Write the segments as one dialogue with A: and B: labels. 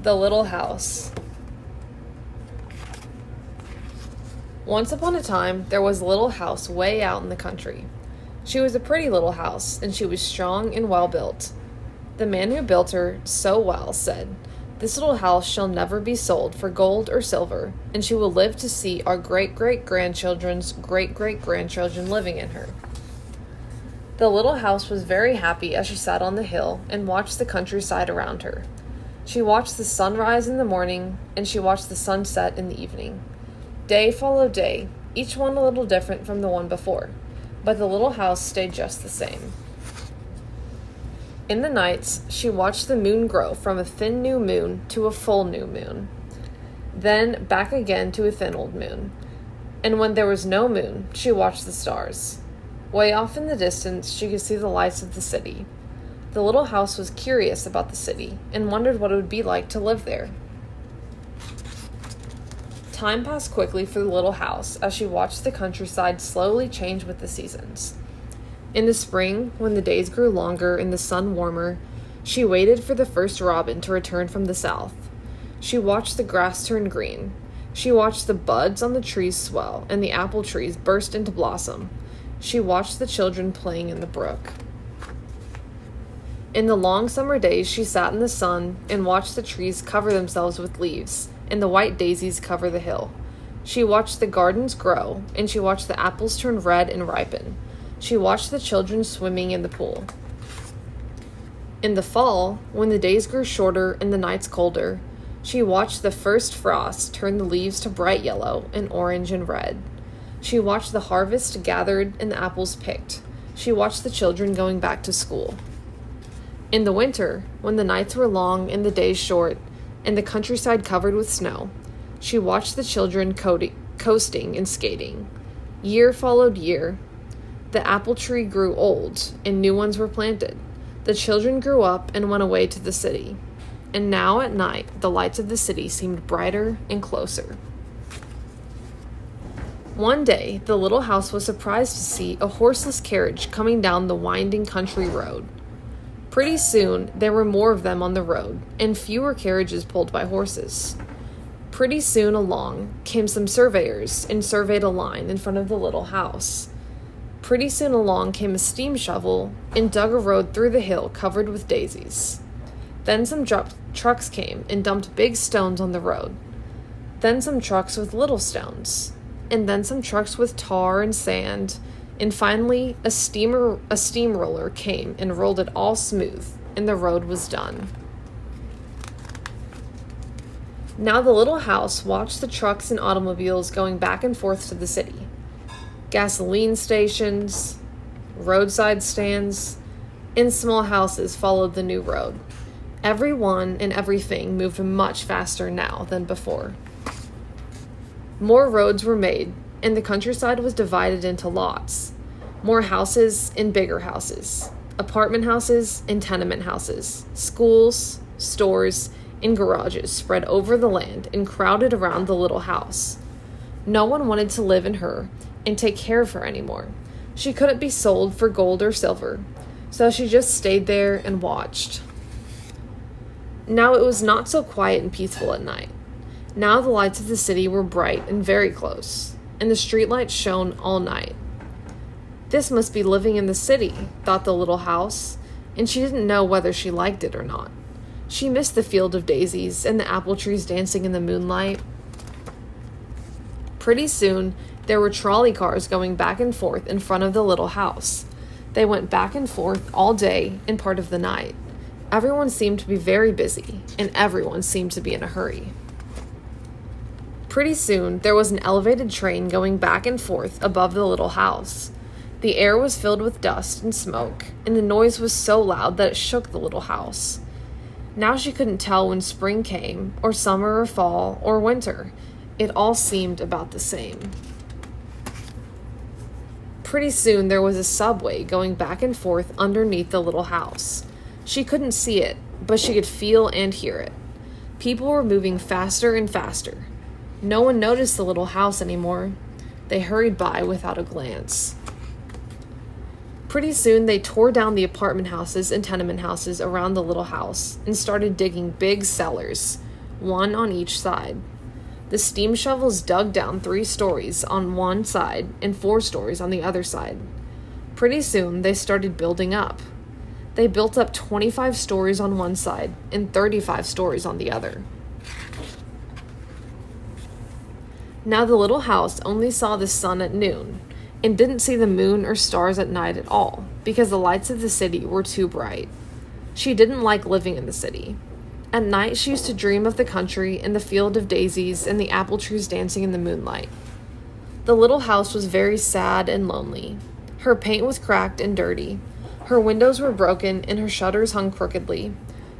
A: The Little House. Once upon a time, there was a little house way out in the country. She was a pretty little house, and she was strong and well built. The man who built her so well said, "This little house shall never be sold for gold or silver, and she will live to see our great-great-grandchildren's great-great-grandchildren living in her." The little house was very happy as she sat on the hill and watched the countryside around her. She watched the sun rise in the morning, and she watched the sun set in the evening. Day followed day, each one a little different from the one before, but the little house stayed just the same. In the nights, she watched the moon grow from a thin new moon to a full new moon, then back again to a thin old moon. And when there was no moon, she watched the stars. Way off in the distance, she could see the lights of the city. The little house was curious about the city and wondered what it would be like to live there. Time passed quickly for the little house as she watched the countryside slowly change with the seasons. In the spring, when the days grew longer and the sun warmer, she waited for the first robin to return from the south. She watched the grass turn green. She watched the buds on the trees swell and the apple trees burst into blossom. She watched the children playing in the brook. In the long summer days, she sat in the sun and watched the trees cover themselves with leaves and the white daisies cover the hill. She watched the gardens grow, and she watched the apples turn red and ripen. She watched the children swimming in the pool. In the fall, when the days grew shorter and the nights colder, she watched the first frost turn the leaves to bright yellow and orange and red. She watched the harvest gathered and the apples picked. She watched the children going back to school. In the winter, when the nights were long and the days short, and the countryside covered with snow, she watched the children coasting and skating. Year followed year. The apple tree grew old, and new ones were planted. The children grew up and went away to the city. And now at night, the lights of the city seemed brighter and closer. One day, the little house was surprised to see a horseless carriage coming down the winding country road. Pretty soon, there were more of them on the road, and fewer carriages pulled by horses. Pretty soon along came some surveyors and surveyed a line in front of the little house. Pretty soon along came a steam shovel and dug a road through the hill covered with daisies. Then some trucks came and dumped big stones on the road. Then some trucks with little stones. And then some trucks with tar and sand. And finally, a steamroller came and rolled it all smooth, and the road was done. Now the little house watched the trucks and automobiles going back and forth to the city. Gasoline stations, roadside stands, and small houses followed the new road. Everyone and everything moved much faster now than before. More roads were made, and the countryside was divided into lots. More houses and bigger houses, apartment houses and tenement houses, schools, stores, and garages spread over the land and crowded around the little house. No one wanted to live in her and take care of her anymore. She couldn't be sold for gold or silver, so she just stayed there and watched. Now it was not so quiet and peaceful at night. Now the lights of the city were bright and very close, and the streetlights shone all night. This must be living in the city, thought the little house, and she didn't know whether she liked it or not. She missed the field of daisies and the apple trees dancing in the moonlight. Pretty soon, there were trolley cars going back and forth in front of the little house. They went back and forth all day and part of the night. Everyone seemed to be very busy, and everyone seemed to be in a hurry. Pretty soon, there was an elevated train going back and forth above the little house. The air was filled with dust and smoke, and the noise was so loud that it shook the little house. Now she couldn't tell when spring came, or summer or fall, or winter. It all seemed about the same. Pretty soon there was a subway going back and forth underneath the little house. She couldn't see it, but she could feel and hear it. People were moving faster and faster. No one noticed the little house anymore. They hurried by without a glance. Pretty soon they tore down the apartment houses and tenement houses around the little house and started digging big cellars, one on each side. The steam shovels dug down 3 stories on one side and 4 stories on the other side. Pretty soon, they started building up. They built up 25 stories on one side and 35 stories on the other. Now the little house only saw the sun at noon and didn't see the moon or stars at night at all because the lights of the city were too bright. She didn't like living in the city. At night, she used to dream of the country and the field of daisies and the apple trees dancing in the moonlight. The little house was very sad and lonely. Her paint was cracked and dirty. Her windows were broken and her shutters hung crookedly.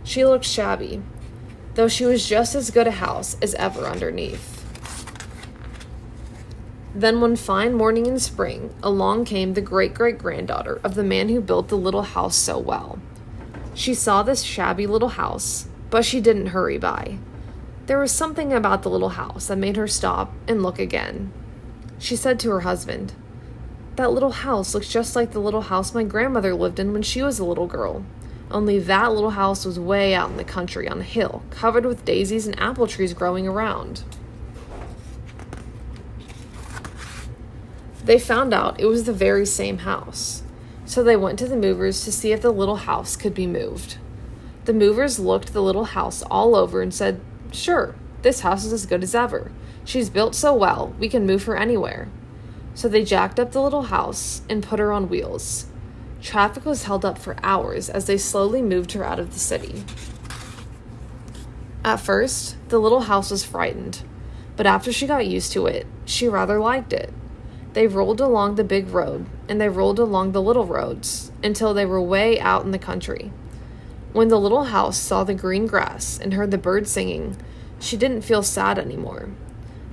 A: She looked shabby, though she was just as good a house as ever underneath. Then one fine morning in spring, along came the great-great-granddaughter of the man who built the little house so well. She saw this shabby little house, but she didn't hurry by. There was something about the little house that made her stop and look again. She said to her husband, "That little house looks just like the little house my grandmother lived in when she was a little girl. Only that little house was way out in the country on a hill, covered with daisies and apple trees growing around." They found out it was the very same house. So they went to the movers to see if the little house could be moved. The movers looked the little house all over and said, "Sure, this house is as good as ever. She's built so well, we can move her anywhere." So they jacked up the little house and put her on wheels. Traffic was held up for hours as they slowly moved her out of the city. At first, the little house was frightened, but after she got used to it, she rather liked it. They rolled along the big road, and they rolled along the little roads, until they were way out in the country. When the little house saw the green grass and heard the birds singing, she didn't feel sad anymore.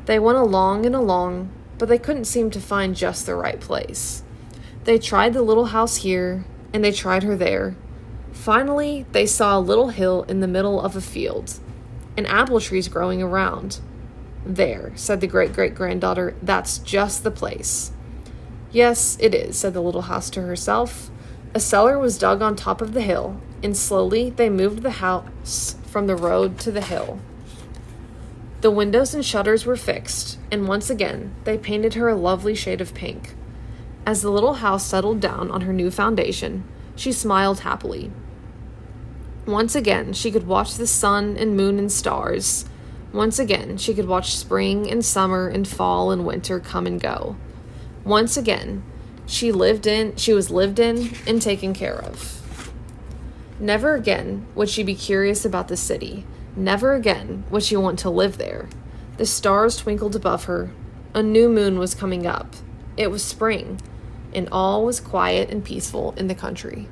A: They went along and along, but they couldn't seem to find just the right place. They tried the little house here, and they tried her there. Finally, they saw a little hill in the middle of a field, and apple trees growing around. "There," said the great-great-granddaughter, "that's just the place." "Yes, it is," said the little house to herself. A cellar was dug on top of the hill, and slowly they moved the house from the road to the hill. The windows and shutters were fixed, and once again they painted her a lovely shade of pink. As the little house settled down on her new foundation, she smiled happily. Once again she could watch the sun and moon and stars. Once again, she could watch spring and summer and fall and winter come and go. Once again, she was lived in and taken care of. Never again would she be curious about the city. Never again would she want to live there. The stars twinkled above her. A new moon was coming up. It was spring, and all was quiet and peaceful in the country.